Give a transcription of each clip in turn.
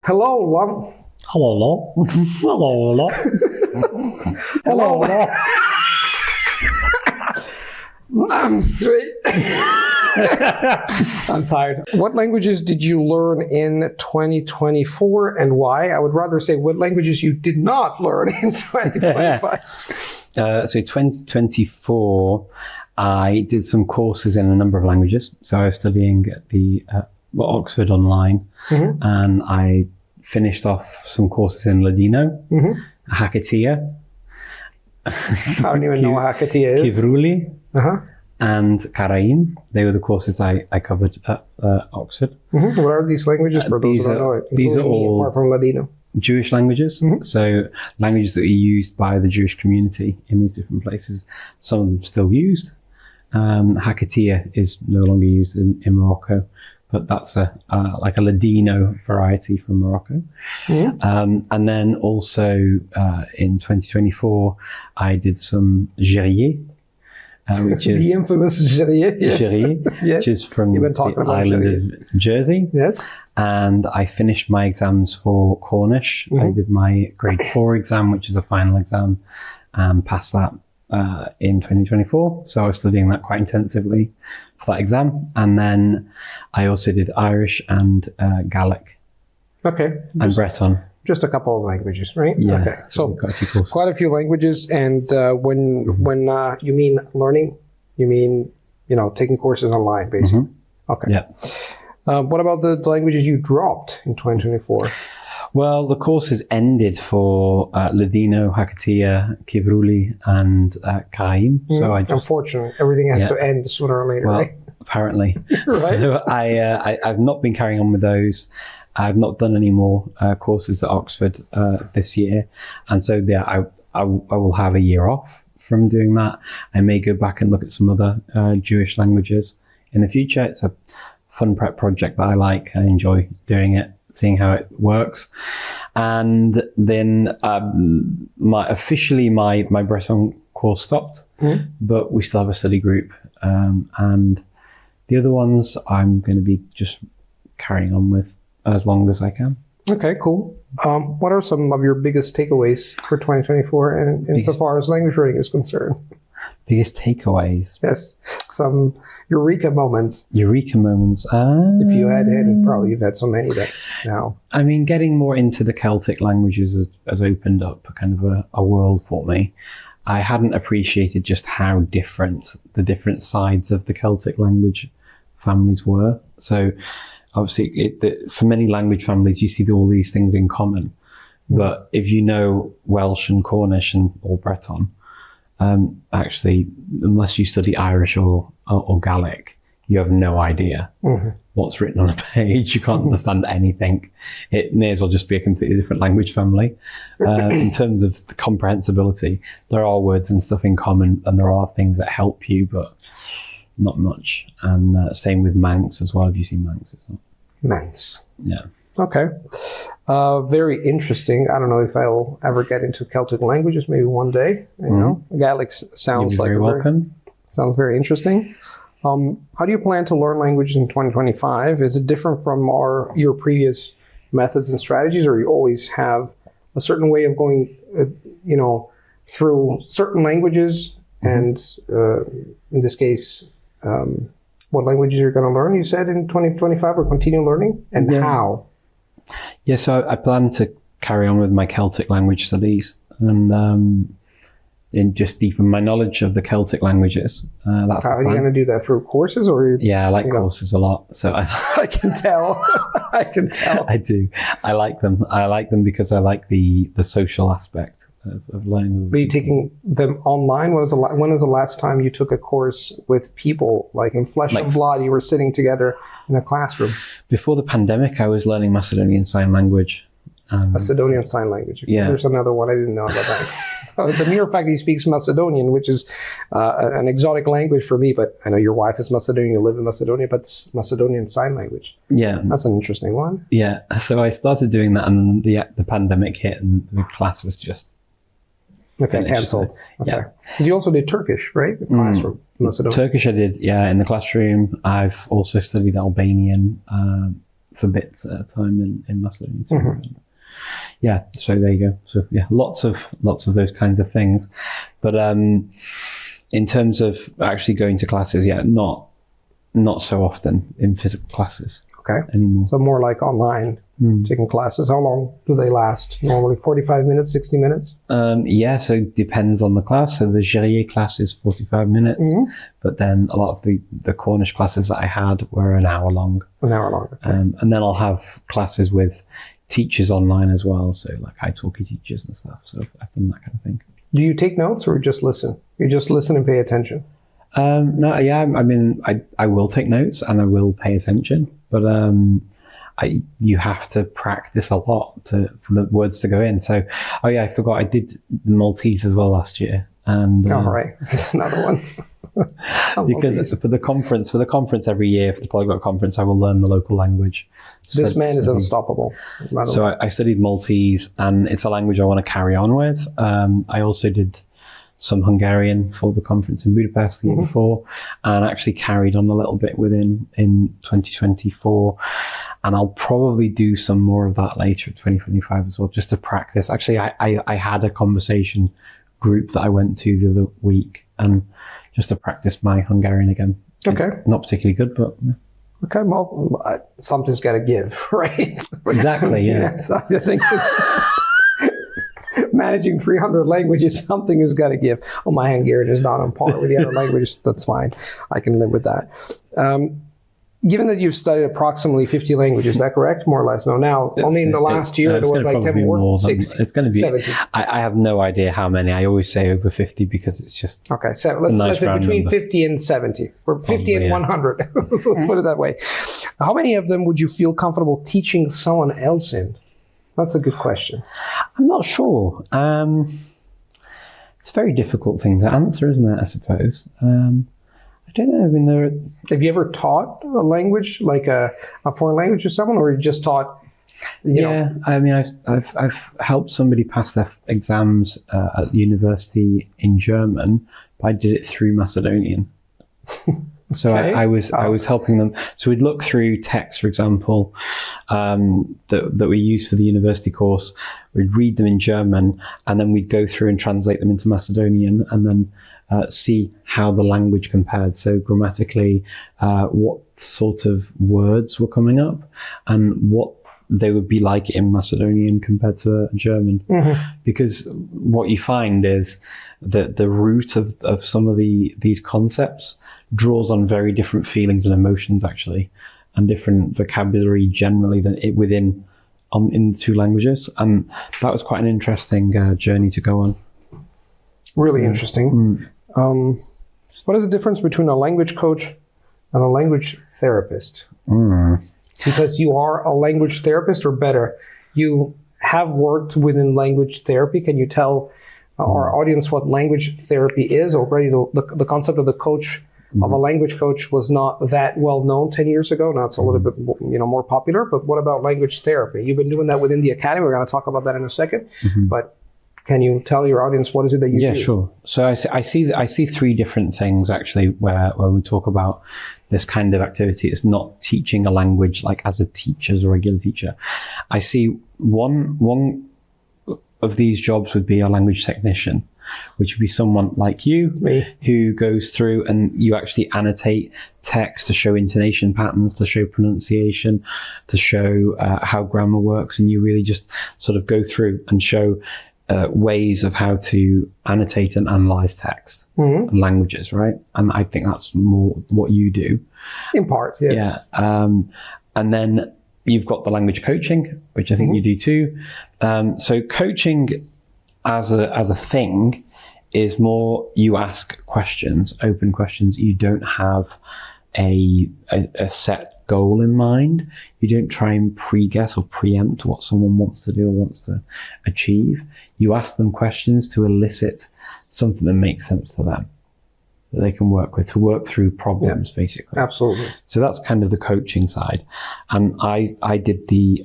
Hello, Lum. Hello, hello, hello, hello. I'm tired. What languages did you learn in 2024 and why? I would rather say what languages you did not learn in 2025. So 2024, I did some courses in a number of languages. So I was studying at the Oxford online, and I finished off some courses in Ladino, Hakatia. I don't even know what Hakatia is. Kivruli, and Karaim. They were the courses I covered at Oxford. What are these languages for those who don't know it? These are all apart from Ladino. Jewish languages. So languages that are used by the Jewish community in these different places. Some of them still used. Hakatia is no longer used in Morocco, but that's like a Ladino variety from Morocco. And then also in 2024, I did some Gerrier, which is the infamous Gerrier, which is from the island of Jersey. Yes. And I finished my exams for Cornish. I did my grade 4 exam, which is a final exam, and passed that in 2024. So I was studying that quite intensively for that exam. And then I also did Irish and Gaelic. Okay. And Breton. Just a couple of languages, right? Yeah. Okay. So quite a few languages. And when you mean learning, you mean, taking courses online, basically. Okay. Yeah. What about the languages you dropped in 2024? Well, the courses ended for Ladino, Hakatia, Kivruli, and Karaim. So unfortunately, everything has to end sooner or later, right? Apparently. Right. So I've not been carrying on with those. I've not done any more courses at Oxford this year. And so I will have a year off from doing that. I may go back and look at some other Jewish languages in the future. It's a fun prep project that I like. I enjoy doing it, seeing how it works. And then my Breton course stopped, but we still have a study group. And the other ones I'm going to be just carrying on with as long as I can. Okay, cool. What are some of your biggest takeaways for 2024 and insofar as language learning is concerned? Biggest takeaways? Yes, some eureka moments. Eureka moments. If you had any, probably you've had so many that now. I mean, getting more into the Celtic languages has opened up kind of a world for me. I hadn't appreciated just how different the different sides of the Celtic language families were. So obviously, for many language families, you see all these things in common. But if you know Welsh and Cornish or Breton, actually, unless you study Irish or Gaelic, you have no idea what's written on a page. You can't understand anything. It may as well just be a completely different language family. In terms of the comprehensibility, there are words and stuff in common, and there are things that help you, but not much. And same with Manx as well. Have you seen Manx? It's not Manx. Yeah. Okay. Very interesting. I don't know if I'll ever get into Celtic languages. Maybe one day. Gaelic sounds like sounds very interesting. How do you plan to learn languages in 2025? Is it different from your previous methods and strategies, or you always have a certain way of going, through certain languages? And in this case, what languages you're going to learn? You said in 2025, or continue learning, and how? Yeah, so I plan to carry on with my Celtic language studies and just deepen my knowledge of the Celtic languages. That's how are you going to do that? Through courses, or? Yeah, I like courses a lot. So I can tell. I can tell. I do. I like them. I like them because I like the social aspect of learning. Are you taking them online? When is the last time you took a course with people, like in flesh and blood? You were sitting together in a classroom. Before the pandemic, I was learning Macedonian Sign Language. Macedonian Sign Language. Yeah. There's another one I didn't know about that. So the mere fact that he speaks Macedonian, which is an exotic language for me, but I know your wife is Macedonian, you live in Macedonia, but it's Macedonian Sign Language. Yeah. That's an interesting one. Yeah. So I started doing that, and the pandemic hit, and the class was just cancelled. Okay. Yeah. You also did Turkish, right? The class from Macedonia. Turkish I did, in the classroom. I've also studied Albanian bits at a time in Macedonian. Yeah, so there you go. So yeah, lots of those kinds of things. But in terms of actually going to classes, yeah, not so often in physical classes. Okay. Anymore. So more like online, taking classes. How long do they last? Normally 45 minutes, 60 minutes? Yeah, so it depends on the class. So the Gérier class is 45 minutes, but then a lot of the Cornish classes that I had were an hour long. An hour long. Okay. And then I'll have classes with teachers online as well. So like italki teachers and stuff. So I've done that kind of thing. Do you take notes or just listen? You just listen and pay attention? No, yeah, I mean, I will take notes and I will pay attention, but you have to practice a lot for the words to go in. So, oh yeah, I forgot I did the Maltese as well last year. And right, this is another one. Because for the conference every year, for the Polyglot conference, I will learn the local language. This man is unstoppable. So I studied Maltese, and it's a language I want to carry on with. I also did some Hungarian for the conference in Budapest the year before, and actually carried on a little bit in 2024. And I'll probably do some more of that later in 2025 as well, just to practice. Actually, I had a conversation group that I went to the other week, and just to practice my Hungarian again. Okay. It's not particularly good, but... Yeah. Okay, well, something's got to give, right? Exactly, yeah. So I think it's... Managing 300 languages, something has got to give. Oh, my Hungarian is not on par with the other languages. That's fine. I can live with that. Given that you've studied approximately 50 languages, is that correct? More or less. No, now, only in the last year, there was like 10 more, 60, it's going to be, 70. I have no idea how many. I always say over 50 because it's just... Okay, so let's say between number. 50 and 70, or 50 and 100. Let's put it that way. How many of them would you feel comfortable teaching someone else in? That's a good question. I'm not sure. It's a very difficult thing to answer, isn't it, I suppose? I don't know. I mean, have you ever taught a language, like a foreign language to someone, or you just taught, you know? I mean, I've helped somebody pass their exams at university in German, but I did it through Macedonian. So okay. I was helping them. So we'd look through texts, for example, that we use for the university course. We'd read them in German, and then we'd go through and translate them into Macedonian, and then see how the language compared. So grammatically, what sort of words were coming up, and what they would be like in Macedonian compared to German. Because what you find is that the root of some of these concepts draws on very different feelings and emotions, actually, and different vocabulary generally than it within in the two languages. And that was quite an interesting journey to go on. Really interesting. What is the difference between a language coach and a language therapist? Because you are a language therapist, or better, you have worked within language therapy. Can you tell our audience what language therapy is? Already the concept of the coach, of a language coach, was not that well known 10 years ago. Now it's a little bit more popular. But what about language therapy? You've been doing that within the academy. We're going to talk about that in a second. But can you tell your audience what is it that you do? Yeah, sure. So I see three different things actually where we talk about this kind of activity. It's not teaching a language like as a teacher, as a regular teacher. I see one of these jobs would be a language technician, which would be someone like you who goes through and you actually annotate text to show intonation patterns, to show pronunciation, to show how grammar works, and you really just sort of go through and show ways of how to annotate and analyze text and languages, right? And I think that's more what you do. In part, yes. Yeah. And then you've got the language coaching, which I think you do too. So coaching as a thing is more you ask questions, open questions. You don't have a set goal in mind. You don't try and pre-guess or preempt what someone wants to do or wants to achieve. You ask them questions to elicit something that makes sense to them, that they can work with, to work through problems, basically. Absolutely. So that's kind of the coaching side. And I did the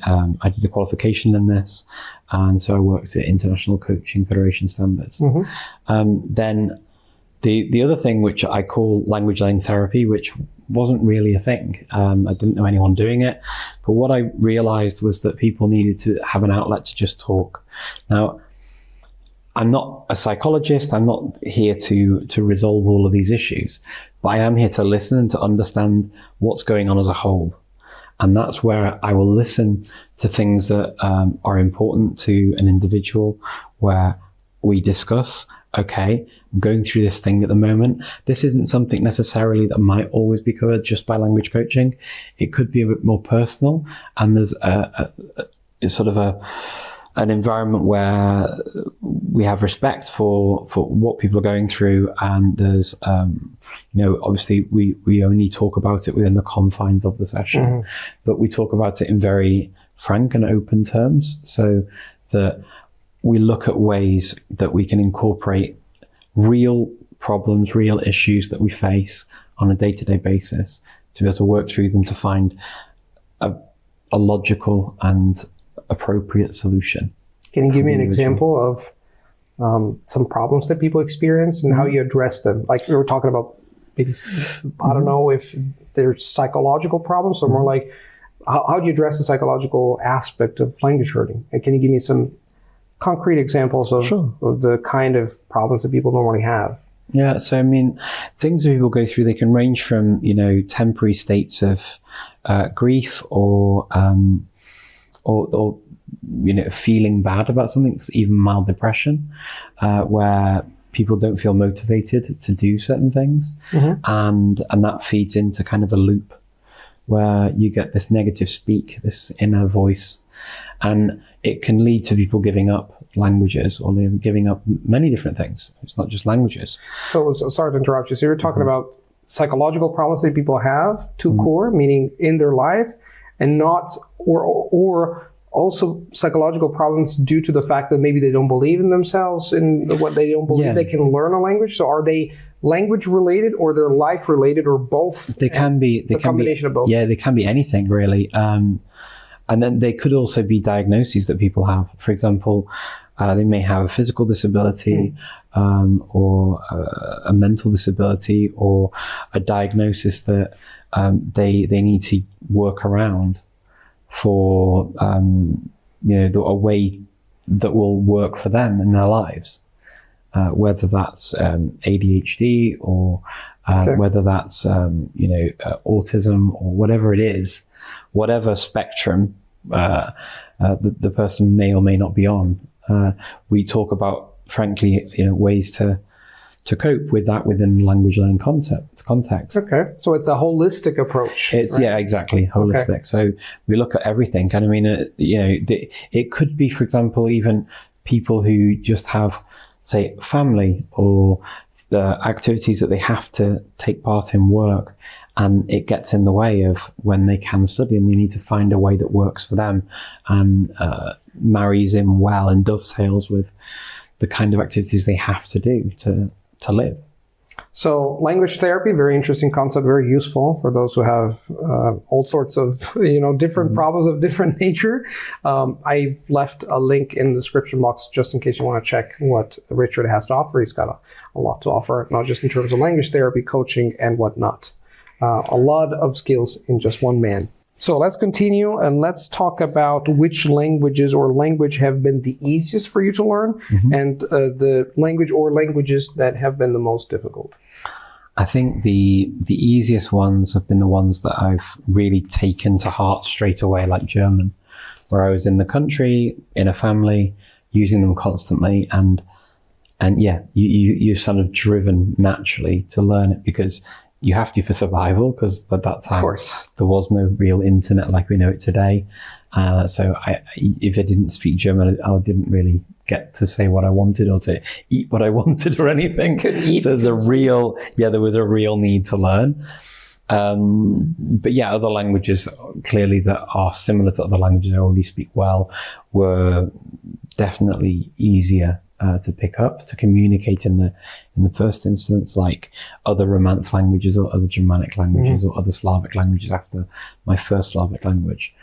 qualification in this, and so I worked at International Coaching Federation standards. Then the other thing, which I call language learning therapy, which wasn't really a thing. I didn't know anyone doing it. But what I realized was that people needed to have an outlet to just talk. Now, I'm not a psychologist. I'm not here to resolve all of these issues, but I am here to listen and to understand what's going on as a whole. And that's where I will listen to things that are important to an individual, where we discuss, okay, I'm going through this thing at the moment. This isn't something necessarily that might always be covered just by language coaching. It could be a bit more personal, and there's a sort of an environment where we have respect for what people are going through, and there's obviously we only talk about it within the confines of the session, but we talk about it in very frank and open terms, so that we look at ways that we can incorporate real problems, real issues that we face on a day-to-day basis, to be able to work through them to find a logical and appropriate solution. Can you give me an example of some problems that people experience and how you address them? Like we were talking about, maybe, I don't know if they're psychological problems, or more like how do you address the psychological aspect of language learning? And can you give me some concrete examples of the kind of problems that people normally have? Yeah, so I mean, things that people go through, they can range from, temporary states of grief or feeling bad about something, even mild depression, where people don't feel motivated to do certain things, and that feeds into kind of a loop where you get this negative speak, this inner voice, and it can lead to people giving up languages, or they're giving up many different things. It's not just languages. So sorry to interrupt you. So you're talking about psychological problems that people have to core, meaning in their life, and not, or also psychological problems due to the fact that maybe they don't believe in themselves and what they don't believe they can learn a language. So are they language related, or they're life related, or both? They can be. They can combination of both. Yeah, they can be anything really. And then they could also be diagnoses that people have. For example, they may have a physical disability, or a mental disability, or a diagnosis that they need to work around for a way that will work for them in their lives, whether that's ADHD or whether that's autism, or whatever it is, whatever spectrum the person may or may not be on. We talk about, frankly, ways to cope with that within language learning context. Okay, so it's a holistic approach. It's right? Yeah, exactly, holistic. Okay. So we look at everything, and I mean, it could be, for example, even people who just have, say, family or activities that they have to take part in work, and it gets in the way of when they can study, and they need to find a way that works for them and marries in well and dovetails with the kind of activities they have to do to live. So language therapy, very interesting concept, very useful for those who have all sorts of different problems of different nature. I've left a link in the description box just in case you want to check what Richard has to offer. He's got a lot to offer, not just in terms of language therapy, coaching, and whatnot. A lot of skills in just one man. So let's continue, and let's talk about which languages or language have been the easiest for you to learn, and the language or languages that have been the most difficult. I think the easiest ones have been the ones that I've really taken to heart straight away, like German, where I was in the country, in a family, using them constantly, and you're sort of driven naturally to learn it because you have to for survival, because at that time there was no real internet like we know it today. So if I didn't speak German, I didn't really get to say what I wanted or to eat what I wanted or anything. So there was a real need to learn. But yeah, other languages clearly that are similar to other languages I already speak well were definitely easier to pick up, to communicate in the first instance, like other Romance languages or other Germanic languages or other Slavic languages after my first Slavic language.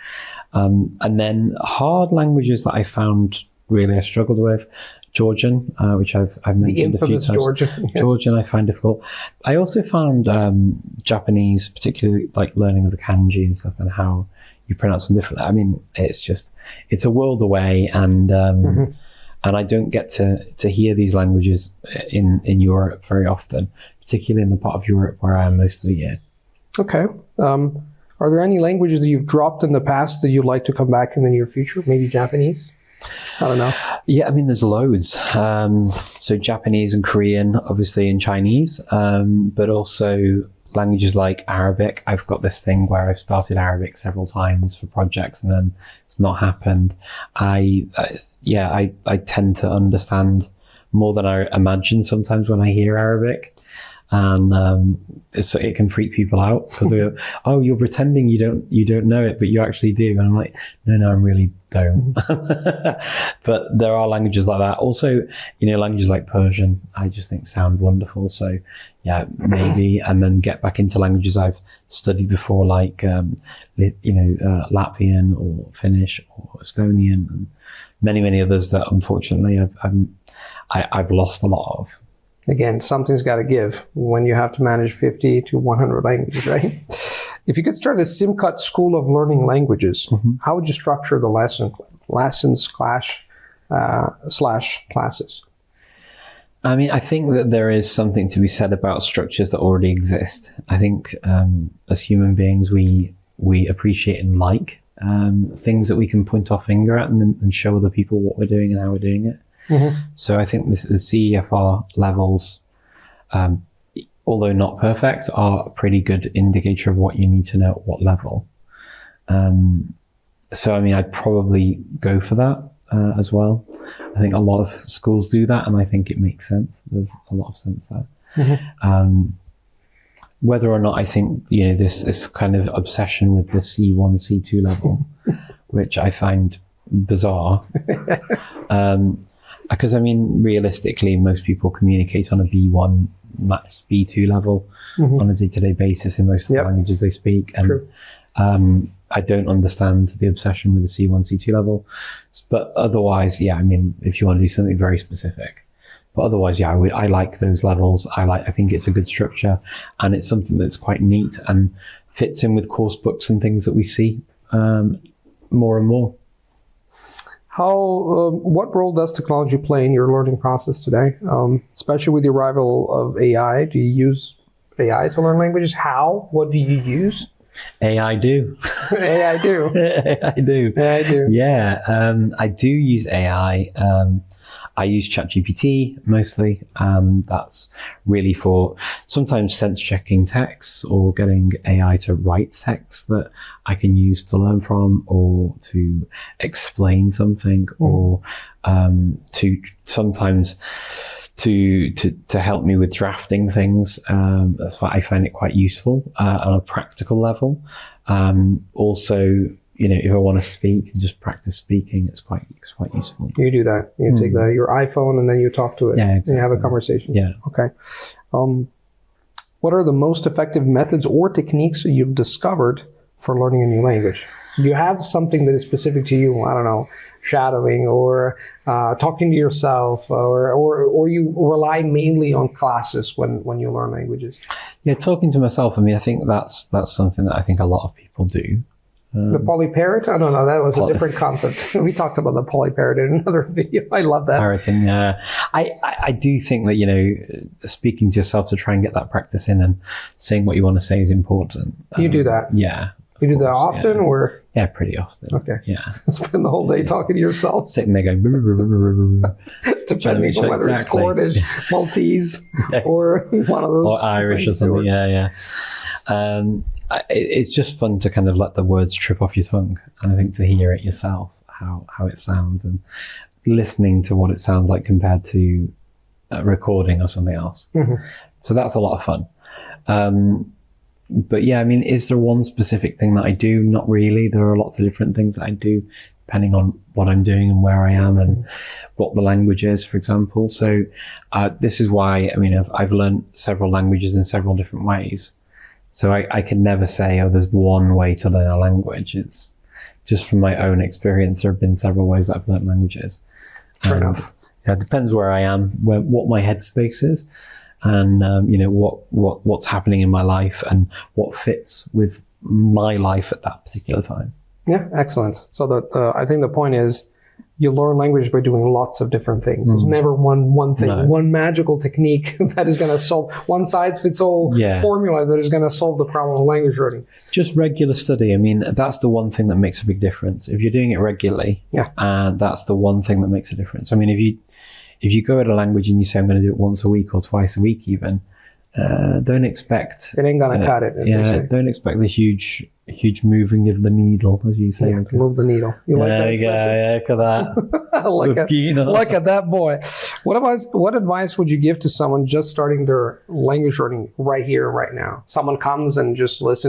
And then hard languages that I found really I struggled with, Georgian, which I've mentioned a few times. Georgian. Yes. Georgian I find difficult. I also found Japanese, particularly like learning the kanji and stuff and how you pronounce them differently. I mean, it's a world away, and I don't get to hear these languages in Europe very often, particularly in the part of Europe where I am most of the year. Okay. Are there any languages that you've dropped in the past that you'd like to come back in the near future? Maybe Japanese? I don't know. Yeah, I mean, there's loads. So Japanese and Korean, obviously, and Chinese, but also languages like Arabic. I've got this thing where I've started Arabic several times for projects and then it's not happened. I tend to understand more than I imagine sometimes when I hear Arabic. And it can freak people out because they go, "Oh, you're pretending you don't know it, but you actually do." And I'm like, "No, I really don't." But there are languages like that. Also, languages like Persian, I just think sound wonderful. So, yeah, maybe, and then get back into languages I've studied before, like Latvian or Finnish or Estonian, and many others that unfortunately I've lost a lot of. Again, something's got to give when you have to manage 50 to 100 languages, right? If you could start a SimCut School of Learning Languages, how would you structure the lessons slash classes? I mean, I think that there is something to be said about structures that already exist. I think as human beings, we appreciate and like things that we can point our finger at and show other people what we're doing and how we're doing it. So I think the CEFR levels, although not perfect, are a pretty good indicator of what you need to know at what level. So, I mean, I'd probably go for that as well. I think a lot of schools do that, and I think it makes sense. There's a lot of sense there. Whether or not I think, this kind of obsession with the C1, C2 level, which I find bizarre. Because, I mean, realistically, most people communicate on a B1, max B2 level on a day-to-day basis in most of the languages they speak. And I don't understand the obsession with the C1, C2 level. But otherwise, yeah, I mean, if you want to do something very specific. But otherwise, yeah, I like those levels. I think it's a good structure. And it's something that's quite neat and fits in with course books and things that we see more and more. What role does technology play in your learning process today? Especially with the arrival of AI, do you use AI to learn languages? How? What do you use? AI do. AI do. I do. AI do. Yeah, I do use AI. I use ChatGPT mostly, and that's really for sometimes sense checking texts or getting AI to write text that I can use to learn from or to explain something or to sometimes to help me with drafting things. That's why I find it quite useful on a practical level. Also, if I want to speak and just practice speaking, it's quite useful. You do that. You take your iPhone and then you talk to it. Yeah, exactly. And you have a conversation. Yeah. Okay. What are the most effective methods or techniques you've discovered for learning a new language? Do you have something that is specific to you? I don't know, shadowing or talking to yourself, or you rely mainly on classes when you learn languages? Yeah, talking to myself. I mean, I think that's something that I think a lot of people do. The polyparrot? I don't know. That was a different concept. We talked about the polyparrot in another video. I love that. Parroting, yeah. I do think that, speaking to yourself to try and get that practice in and saying what you want to say is important. You do that? Yeah. You do that often or? Yeah, pretty often. Okay. Yeah. Spend the whole day talking to yourself. Sitting there going, depending on whether it's Cornish, Maltese, or one of those. Or Irish or something, yeah. It's just fun to kind of let the words trip off your tongue. And I think to hear it yourself, how it sounds and listening to what it sounds like compared to recording or something else. So that's a lot of fun. But yeah, I mean, is there one specific thing that I do? Not really. There are lots of different things that I do depending on what I'm doing and where I am and what the language is, for example. So this is why, I mean, I've learned several languages in several different ways. So I can never say, there's one way to learn a language. It's just from my own experience. There have been several ways that I've learned languages. Fair enough. it depends where I am, what my headspace is, and what's happening in my life and what fits with my life at that particular time. Yeah, excellent. So I think the point is, you learn language by doing lots of different things. There's never one thing, one magical technique that is going to solve, one size fits all formula that is going to solve the problem of language learning. Just regular study. I mean, that's the one thing that makes a big difference. If you're doing it regularly, that's the one thing that makes a difference. I mean, if you go at a language and you say, I'm going to do it once a week or twice a week even, don't expect... It ain't going to cut it. Don't expect the huge moving of the needle, as you say. Move the needle. You like that? There you go. Yeah, look at that. Look at that boy. What advice would you give to someone just starting their language learning right here, right now? Someone comes and just is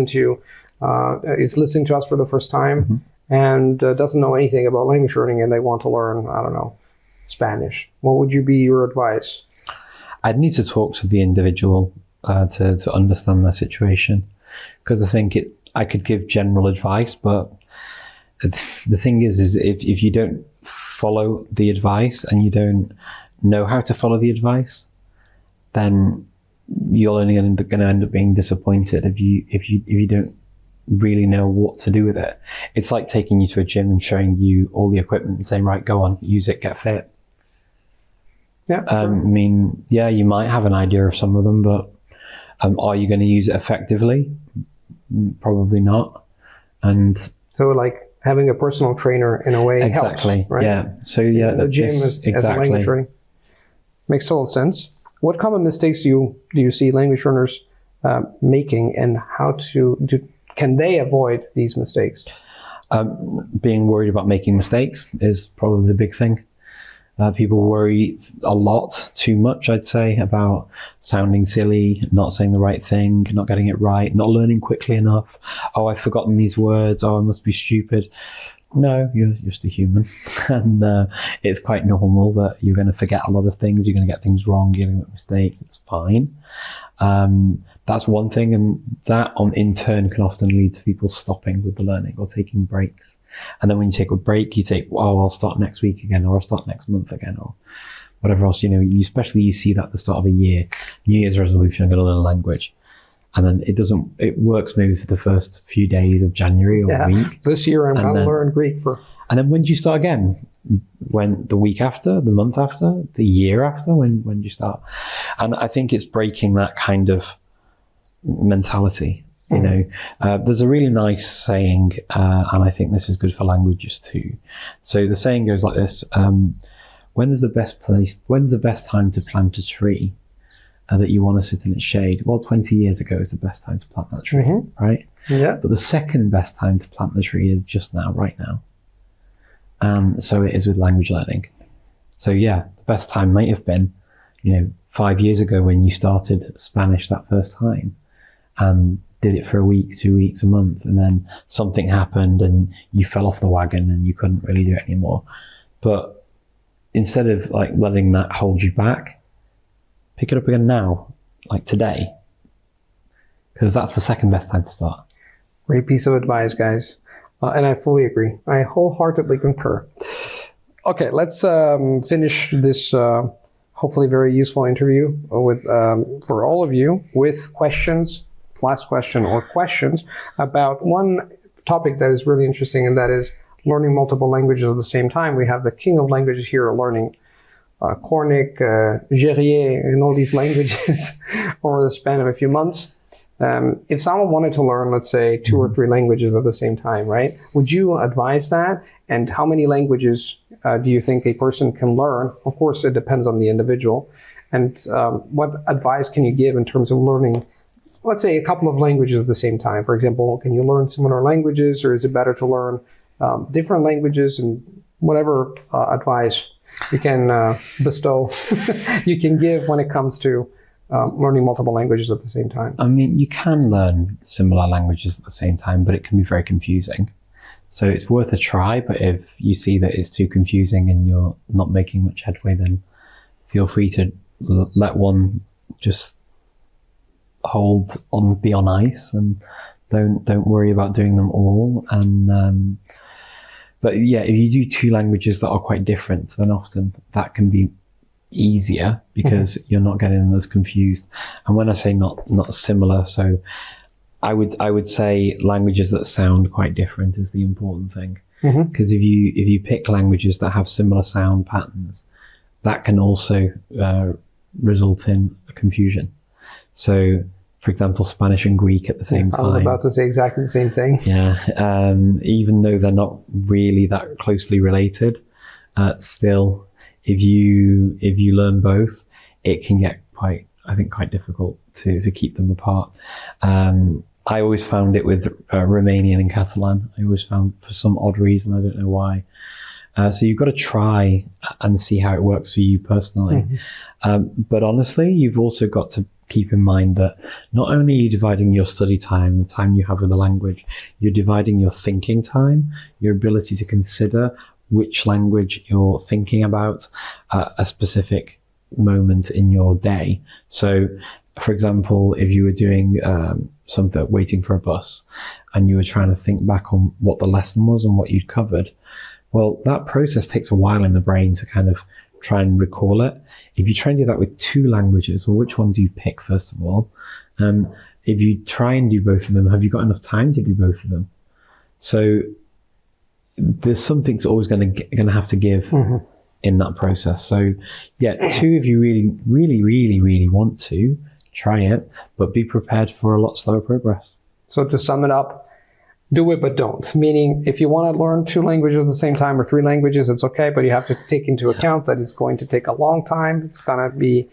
listening to us for the first time and doesn't know anything about language learning, and they want to learn, I don't know, Spanish. What would be your advice? I'd need to talk to the individual to understand their situation, because I think I could give general advice, but the thing is if you don't follow the advice and you don't know how to follow the advice, then you're only going to end up being disappointed if you don't really know what to do with it. It's like taking you to a gym and showing you all the equipment and saying, right, go on, use it, get fit. Yeah. I mean, yeah, you might have an idea of some of them, but are you going to use it effectively? Probably not. And so, like having a personal trainer in a way helps, right? Yeah. So yeah, the gym as language learning makes total sense. What common mistakes do you see language learners making, and can they avoid these mistakes? Being worried about making mistakes is probably the big thing. People worry a lot, too much, I'd say, about sounding silly, not saying the right thing, not getting it right, not learning quickly enough. Oh, I've forgotten these words. Oh, I must be stupid. No, you're just a human. And it's quite normal that you're going to forget a lot of things. You're going to get things wrong. You're going to make mistakes. It's fine. That's one thing. And that in turn can often lead to people stopping with the learning or taking breaks. And then when you take a break, you take, I'll start next week again, or I'll start next month again, or whatever else. Especially you see that at the start of a year, New Year's resolution, I'm going to learn a language. And then it works maybe for the first few days of January or a week. This year I'm going to learn Greek And then when do you start again? When the week after, the month after, the year after, when do you start? And I think it's breaking that kind of mentality. There's a really nice saying, and I think this is good for languages too. So the saying goes like this: when's the best time to plant a tree that you want to sit in its shade? Well, 20 years ago is the best time to plant that tree, right? Yeah. But the second best time to plant the tree is just now, right now. And so it is with language learning. So yeah, the best time might have been, 5 years ago when you started Spanish that first time and did it for a week, 2 weeks, a month, and then something happened and you fell off the wagon and you couldn't really do it anymore. But instead of letting that hold you back, pick it up again now, like today, because that's the second best time to start. Great piece of advice, guys. And I fully agree. I wholeheartedly concur. Okay, let's finish this hopefully very useful interview with for all of you with questions, last question or questions about one topic that is really interesting, and that is learning multiple languages at the same time. We have the king of languages here learning Cornic, Gerrier, and all these languages over the span of a few months. If someone wanted to learn, let's say, 2 or 3 languages at the same time, right? Would you advise that? And how many languages do you think a person can learn? Of course, it depends on the individual. And what advice can you give in terms of learning, let's say, a couple of languages at the same time? For example, can you learn similar languages, or is it better to learn different languages? And whatever advice you can bestow, you can give when it comes to learning multiple languages at the same time. I mean, you can learn similar languages at the same time, but it can be very confusing. So it's worth a try, but if you see that it's too confusing and you're not making much headway, then feel free to let one just be on ice, and don't worry about doing them all. And but yeah, if you do 2 languages that are quite different, then often that can be easier because you're not getting those confused. And when I say not similar, so I would say languages that sound quite different is the important thing. Because if you pick languages that have similar sound patterns, that can also result in confusion. So, for example, Spanish and Greek at the same time. I was about to say exactly the same thing. Yeah, even though they're not really that closely related, still, if you learn both, it can get quite difficult to keep them apart. I always found it with Romanian and Catalan. I always found, for some odd reason, I don't know why. So you've got to try and see how it works for you personally. But honestly, you've also got to keep in mind that not only are you dividing your study time, the time you have with the language, you're dividing your thinking time, your ability to consider which language you're thinking about at a specific moment in your day. So, for example, if you were doing something, waiting for a bus, and you were trying to think back on what the lesson was and what you'd covered, well, that process takes a while in the brain to kind of try and recall it. If you try and do that with two languages, well, which one do you pick, first of all? If you try and do both of them, have you got enough time to do both of them? So there's something's always going to have to give in that process. So yeah, two, if you really, really, really, really want to, try it, but be prepared for a lot slower progress. So to sum it up, do it but don't. Meaning, if you want to learn two languages at the same time or three languages, it's okay, but you have to take into account that it's going to take a long time. It's going to be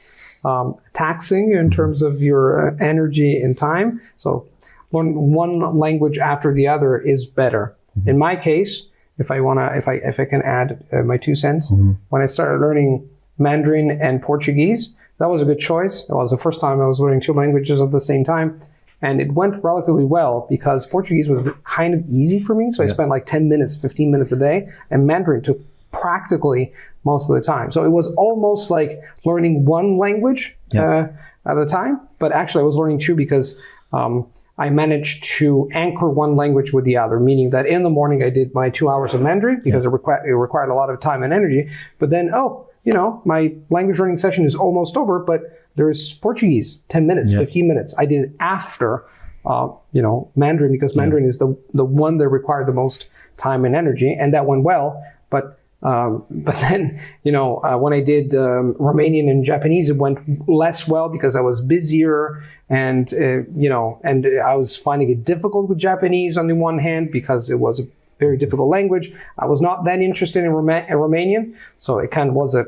taxing in terms of your energy and time. So learn one language after the other is better. In my case, if I can add my 2 cents, when I started learning Mandarin and Portuguese, that was a good choice. It was the first time I was learning two languages at the same time. And it went relatively well because Portuguese was kind of easy for me. So I spent like 10 minutes, 15 minutes a day. And Mandarin took practically most of the time. So it was almost like learning one language at the time. But actually I was learning two because I managed to anchor one language with the other, meaning that in the morning I did my 2 hours of Mandarin because it required a lot of time and energy. But then, my language learning session is almost over, but there's Portuguese, 10 minutes, 15 minutes. I did it after, Mandarin because Mandarin is the one that required the most time and energy, and that went well. But then, when I did Romanian and Japanese, it went less well because I was busier and I was finding it difficult with Japanese on the one hand because it was a very difficult language. I was not that interested in Romanian, so it kind of was a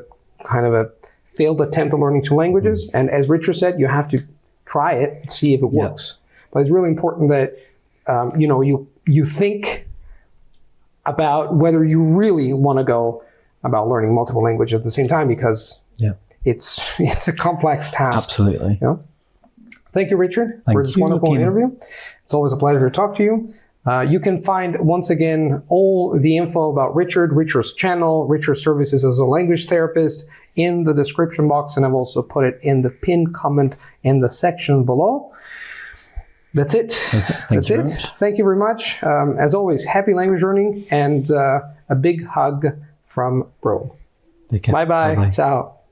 failed attempt at learning two languages. And as Richard said, you have to try it and see if it works. But it's really important that you think about whether you really want to go about learning multiple languages at the same time because it's a complex task. Absolutely. Thank you, Richard, for this wonderful interview. It's always a pleasure to talk to you. You can find, once again, all the info about Richard's channel, Richard's services as a language therapist in the description box, and I've also put it in the pinned comment in the section below. That's it. Thank you very much. As always, happy language learning and a big hug from Rome. Bye-bye. Ciao.